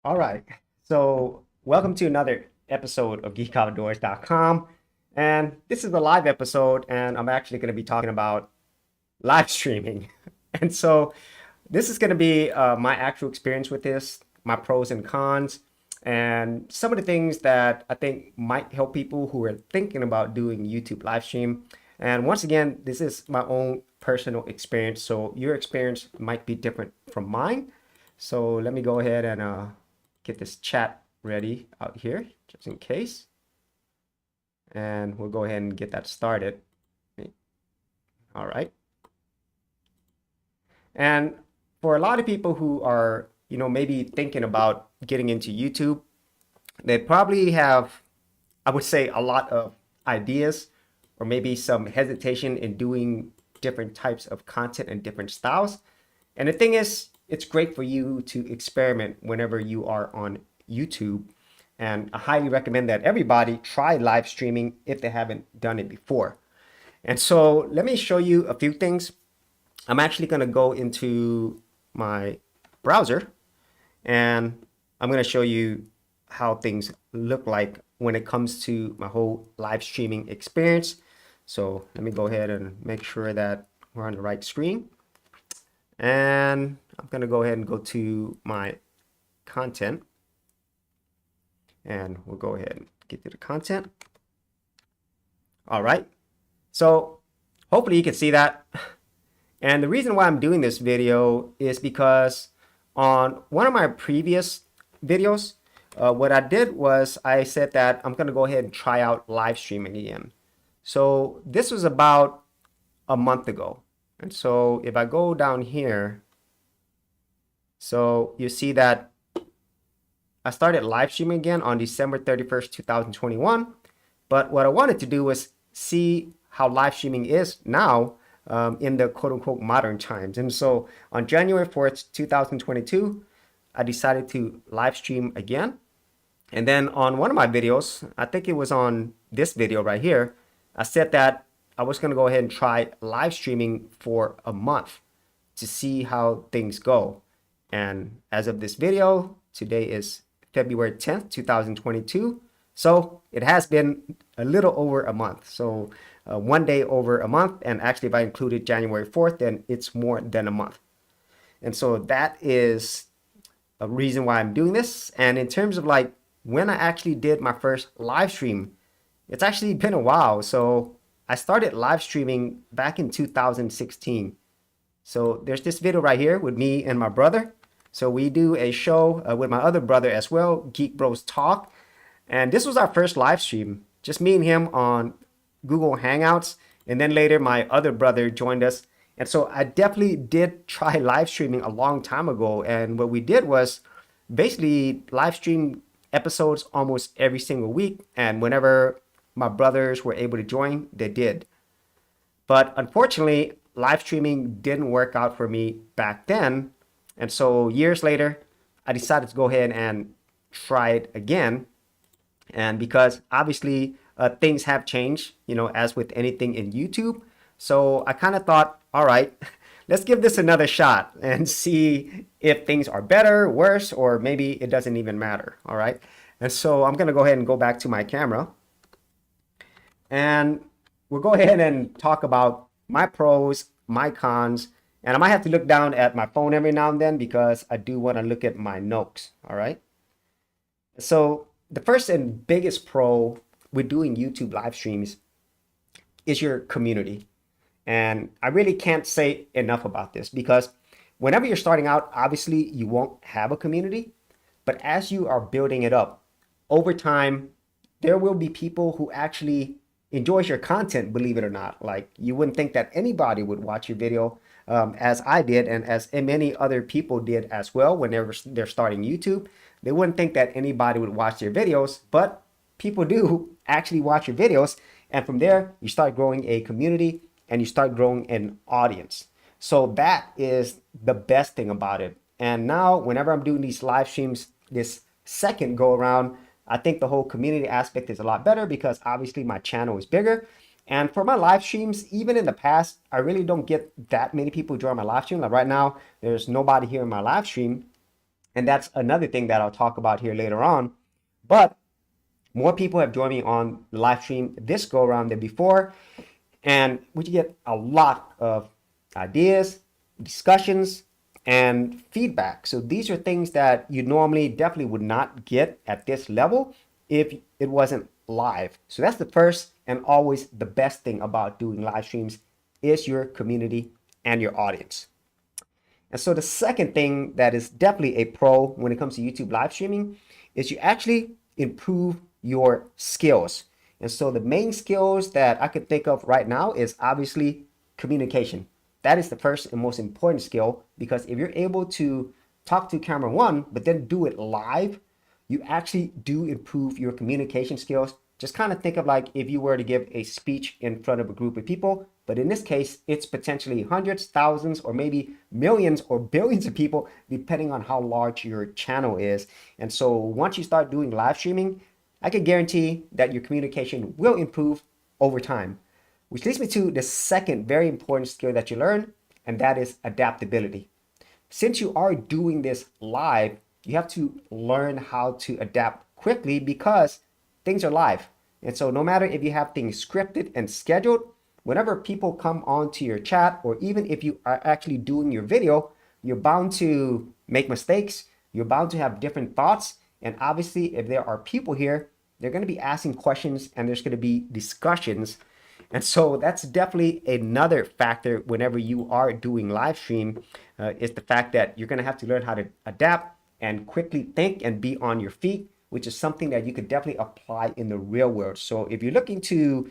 All right. So, welcome to another episode of geekoutdoors.com. And this is a live episode, and I'm actually going to be talking about live streaming. And so, this is going to be my actual experience with this, my pros and cons, and some of the things that I think might help people who are thinking about doing YouTube live stream. And once again, this is my own personal experience, so your experience might be different from mine. So let me go ahead and get this chat ready out here, just in case. And we'll go ahead and get that started. All right. And for a lot of people who are, maybe thinking about getting into YouTube, they probably have, I would say, a lot of ideas or maybe some hesitation in doing different types of content and different styles. And the thing is, it's great for you to experiment whenever you are on YouTube. And I highly recommend that everybody try live streaming if they haven't done it before. And so let me show you a few things. I'm actually going to go into my browser and I'm going to show you how things look like when it comes to my whole live streaming experience. So let me go ahead and make sure that we're on the right screen. And I'm going to go ahead and go to my content. And we'll go ahead and get to the content. All right. So hopefully you can see that. And the reason why I'm doing this video is because on one of my previous videos, what I did was I said that I'm going to go ahead and try out live streaming again. So this was about a month ago. And so if I go down here, so you see that I started live streaming again on December 31st, 2021. But what I wanted to do was see how live streaming is now in the quote unquote modern times. And so on January 4th, 2022, I decided to live stream again. And then on one of my videos, I think it was on this video right here, I said that I was going to go ahead and try live streaming for a month to see how things go. And as of this video, today is February 10th, 2022. So it has been a little over a month. So 1 day over a month. And actually, if I included January 4th, then it's more than a month. And so that is a reason why I'm doing this. And in terms of like when I actually did my first live stream, it's actually been a while. So I started live streaming back in 2016. So there's this video right here with me and my brother. So we do a show with my other brother as well, Geek Bros Talk. And this was our first live stream, just me and him on Google Hangouts. And then later my other brother joined us. And so I definitely did try live streaming a long time ago. And what we did was basically live stream episodes almost every single week. And whenever my brothers were able to join, they did. But unfortunately, live streaming didn't work out for me back then. And so years later, I decided to go ahead and try it again. And because obviously things have changed, as with anything in YouTube. So I kind of thought, all right, let's give this another shot and see if things are better, worse, or maybe it doesn't even matter. All right. And so I'm going to go ahead and go back to my camera. And we'll go ahead and talk about my pros, my cons, and I might have to look down at my phone every now and then because I do want to look at my notes. All right. So the first and biggest pro with doing YouTube live streams is your community. And I really can't say enough about this because whenever you're starting out, obviously you won't have a community. But as you are building it up over time, there will be people who actually enjoys your content, believe it or not. Like you wouldn't think that anybody would watch your video as I did and as many other people did as well whenever they're starting YouTube. They wouldn't think that anybody would watch their videos, but people do actually watch your videos. And from there, you start growing a community and you start growing an audience. So that is the best thing about it. And now whenever I'm doing these live streams, this second go around, I think the whole community aspect is a lot better because obviously my channel is bigger. And for my live streams, even in the past, I really don't get that many people join my live stream. Like right now, there's nobody here in my live stream. And that's another thing that I'll talk about here later on. But more people have joined me on the live stream this go around than before. And we get a lot of ideas, discussions, and feedback. So these are things that you normally definitely would not get at this level if it wasn't live. So that's the first and always the best thing about doing live streams is your community and your audience. And so the second thing that is definitely a pro when it comes to YouTube live streaming is you actually improve your skills. And so the main skills that I could think of right now is obviously communication. That is the first and most important skill, because if you're able to talk to camera one, but then do it live, you actually do improve your communication skills. Just kind of think of like if you were to give a speech in front of a group of people, but in this case, it's potentially hundreds, thousands, or maybe millions or billions of people, depending on how large your channel is. And so once you start doing live streaming, I can guarantee that your communication will improve over time. Which leads me to the second very important skill that you learn, and that is adaptability. Since you are doing this live, you have to learn how to adapt quickly because things are live. And so no matter if you have things scripted and scheduled, whenever people come onto your chat, or even if you are actually doing your video, you're bound to make mistakes. You're bound to have different thoughts. And obviously, if there are people here, they're going to be asking questions and there's going to be discussions. And so that's definitely another factor whenever you are doing live stream, is the fact that you're going to have to learn how to adapt and quickly think and be on your feet, which is something that you could definitely apply in the real world. So if you're looking to,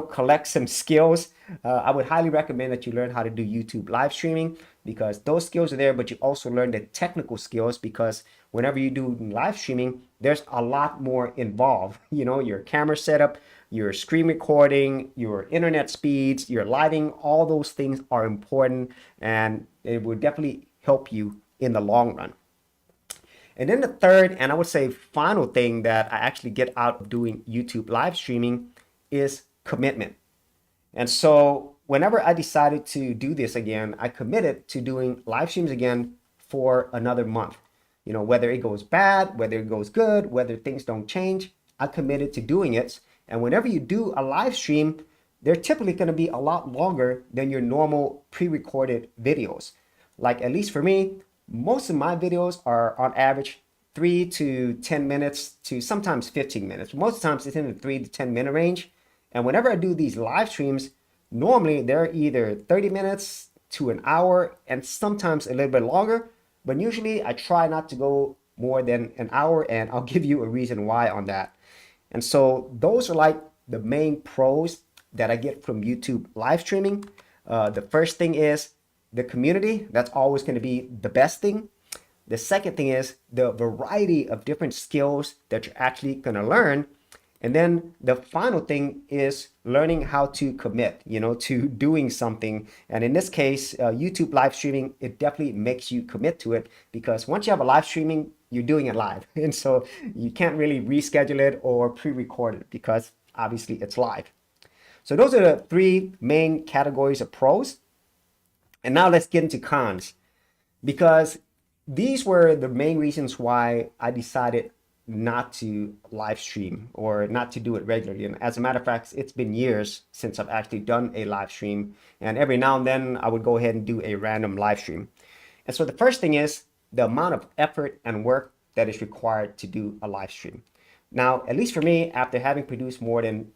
collect some skills, I would highly recommend that you learn how to do YouTube live streaming, because those skills are there, but you also learn the technical skills, because whenever you do live streaming, there's a lot more involved. Your camera setup, your screen recording, your internet speeds, your lighting, all those things are important, and it will definitely help you in the long run. And then the third, and I would say final thing that I actually get out of doing YouTube live streaming is commitment. And so whenever I decided to do this again, I committed to doing live streams again for another month. Whether it goes bad, whether it goes good, whether things don't change, I committed to doing it. And whenever you do a live stream, they're typically going to be a lot longer than your normal pre-recorded videos. Like, at least for me, most of my videos are on average 3 to 10 minutes to sometimes 15 minutes. Most of the times it's in the 3 to 10 minute range. And whenever I do these live streams, normally they're either 30 minutes to an hour and sometimes a little bit longer. But usually I try not to go more than an hour, and I'll give you a reason why on that. And so those are like the main pros that I get from YouTube live streaming. The first thing is the community. That's always going to be the best thing. The second thing is the variety of different skills that you're actually going to learn. And then the final thing is learning how to commit, to doing something. And in this case, YouTube live streaming, it definitely makes you commit to it, because once you have a live streaming, you're doing it live. And so you can't really reschedule it or pre-record it, because obviously it's live. So those are the three main categories of pros. And now let's get into cons, because these were the main reasons why I decided not to live stream or not to do it regularly. And as a matter of fact, it's been years since I've actually done a live stream. And every now and then I would go ahead and do a random live stream. And so the first thing is the amount of effort and work that is required to do a live stream. Now, at least for me, after having produced more than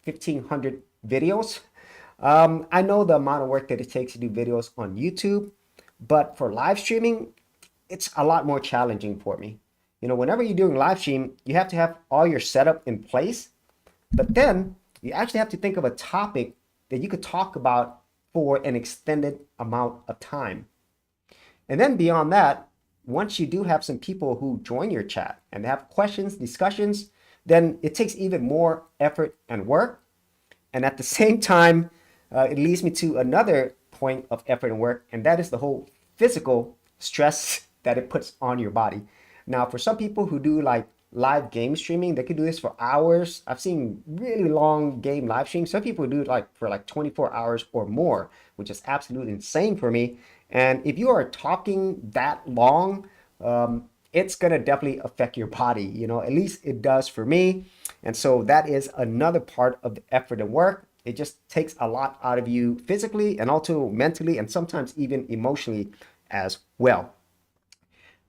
1,500 videos, I know the amount of work that it takes to do videos on YouTube, but for live streaming, it's a lot more challenging for me. Whenever you're doing live stream, you have to have all your setup in place, but then you actually have to think of a topic that you could talk about for an extended amount of time. And then beyond that, once you do have some people who join your chat and they have questions, discussions, then it takes even more effort and work. And at the same time, it leads me to another point of effort and work, and that is the whole physical stress that it puts on your body. Now, for some people who do like live game streaming, they could do this for hours. I've seen really long game live streams. Some people do it like for like 24 hours or more, which is absolutely insane for me. And if you are talking that long, it's gonna definitely affect your body. You know, at least it does for me. And so that is another part of the effort and work. It just takes a lot out of you physically and also mentally and sometimes even emotionally as well.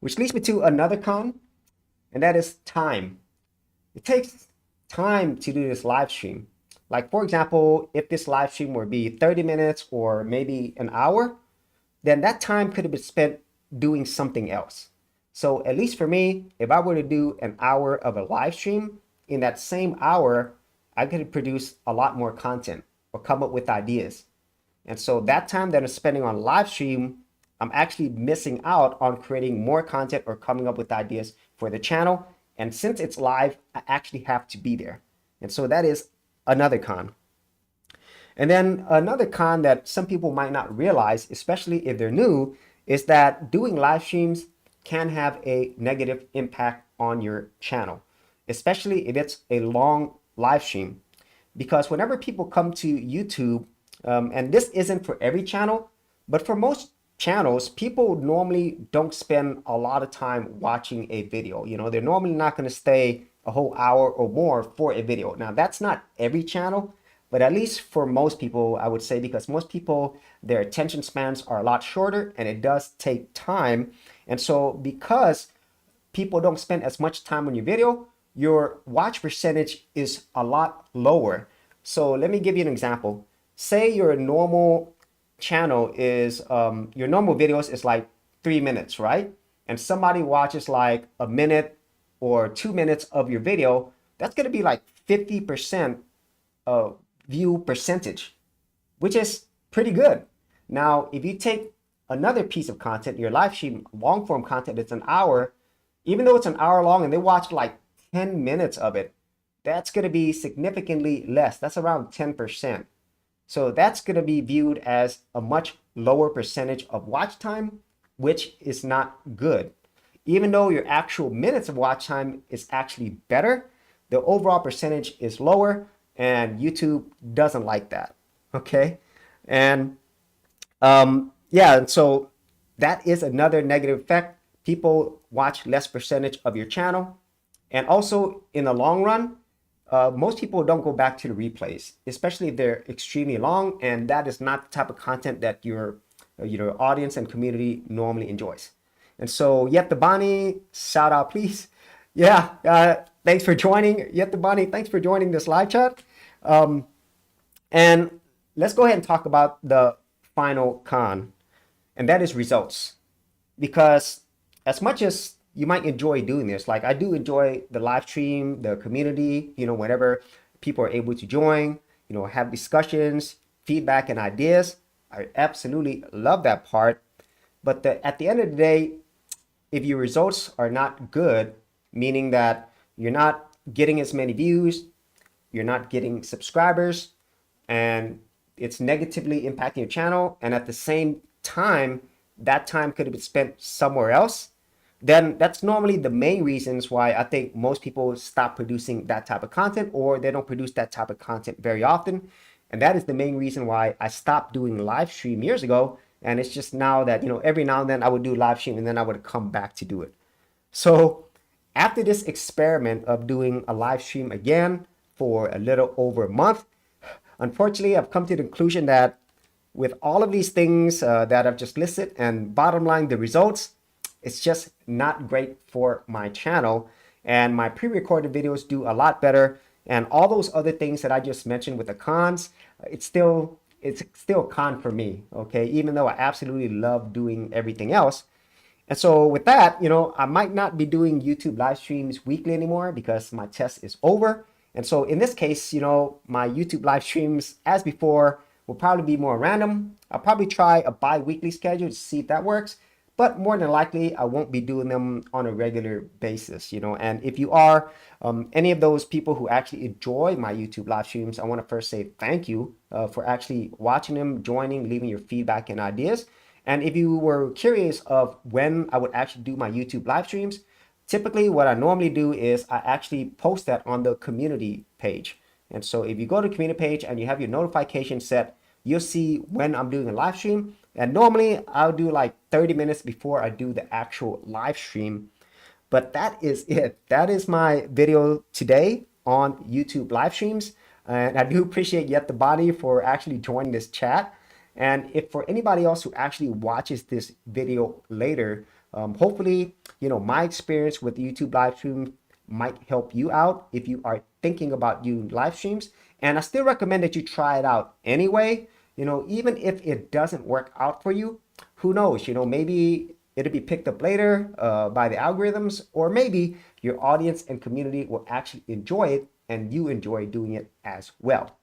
Which leads me to another con, and that is time. It takes time to do this live stream. Like, for example, if this live stream were to be 30 minutes or maybe an hour, then that time could have been spent doing something else. So at least for me, if I were to do an hour of a live stream, in that same hour, I could produce a lot more content or come up with ideas. And so that time that I'm spending on live stream, I'm actually missing out on creating more content or coming up with ideas for the channel. And since it's live, I actually have to be there. And so that is another con. And then another con that some people might not realize, especially if they're new, is that doing live streams can have a negative impact on your channel, especially if it's a long live stream. Because whenever people come to YouTube, and this isn't for every channel, but for most channels, people normally don't spend a lot of time watching a video. You know, they're normally not going to stay a whole hour or more for a video. Now, that's not every channel, but at least for most people, I would say, because most people, their attention spans are a lot shorter and it does take time. And so because people don't spend as much time on your video, your watch percentage is a lot lower. So let me give you an example. Say your normal channel is, your normal videos is like 3 minutes, right? And somebody watches like a minute or 2 minutes of your video, that's gonna be like 50% view percentage, which is pretty good. Now, if you take another piece of content, your live stream long form content, it's an hour, even though it's an hour long and they watch like 10 minutes of it, that's going to be significantly less. That's around 10%. So that's going to be viewed as a much lower percentage of watch time, which is not good. Even though your actual minutes of watch time is actually better, the overall percentage is lower, and YouTube doesn't like that. Okay. And yeah, and so that is another negative effect. People watch less percentage of your channel. And also in the long run, most people don't go back to the replays, especially if they're extremely long, and that is not the type of content that your audience and community normally enjoys. And so Yet the Bonnie, shout out please. Yeah, thanks for joining. Yet the Bonnie, thanks for joining this live chat. And let's go ahead and talk about the final con, and that is results. Because as much as you might enjoy doing this, like I do enjoy the live stream, the community, whenever people are able to join, have discussions, feedback, and ideas. I absolutely love that part. But at the end of the day, if your results are not good, meaning that you're not getting as many views, you're not getting subscribers, and it's negatively impacting your channel, and at the same time, that time could have been spent somewhere else, then that's normally the main reasons why I think most people stop producing that type of content, or they don't produce that type of content very often. And that is the main reason why I stopped doing live stream years ago. And it's just now that, every now and then I would do live stream and then I would come back to do it. So after this experiment of doing a live stream again for a little over a month, unfortunately, I've come to the conclusion that with all of these things that I've just listed, and bottom line, the results, it's just not great for my channel. And my pre-recorded videos do a lot better. And all those other things that I just mentioned with the cons, it's still a con for me, okay? Even though I absolutely love doing everything else. And so with that, I might not be doing YouTube live streams weekly anymore because my test is over. And so in this case, my YouTube live streams, as before, will probably be more random. I'll probably try a bi-weekly schedule to see if that works. But more than likely, I won't be doing them on a regular basis, And if you are any of those people who actually enjoy my YouTube live streams, I want to first say thank you for actually watching them, joining, leaving your feedback and ideas. And if you were curious of when I would actually do my YouTube live streams, typically what I normally do is I actually post that on the community page. And so if you go to the community page and you have your notification set, you'll see when I'm doing a live stream. And normally I'll do like 30 minutes before I do the actual live stream. But that is it. That is my video today on YouTube live streams. And I do appreciate Yet the Body for actually joining this chat. And if for anybody else who actually watches this video later, hopefully, my experience with YouTube live stream might help you out if you are thinking about doing live streams. And I still recommend that you try it out anyway. Even if it doesn't work out for you, who knows? Maybe it'll be picked up later by the algorithms, or maybe your audience and community will actually enjoy it and you enjoy doing it as well.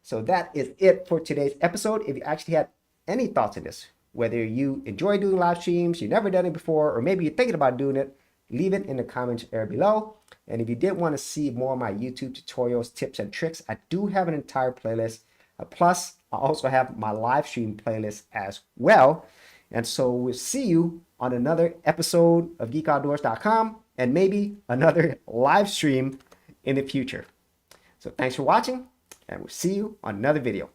So that is it for today's episode. If you actually had any thoughts on this, whether you enjoy doing live streams, you've never done it before, or maybe you're thinking about doing it, leave it in the comments area below. And if you did want to see more of my YouTube tutorials, tips, and tricks, I do have an entire playlist. Plus, I also have my live stream playlist as well. And so we'll see you on another episode of geekoutdoors.com and maybe another live stream in the future. So thanks for watching, and we'll see you on another video.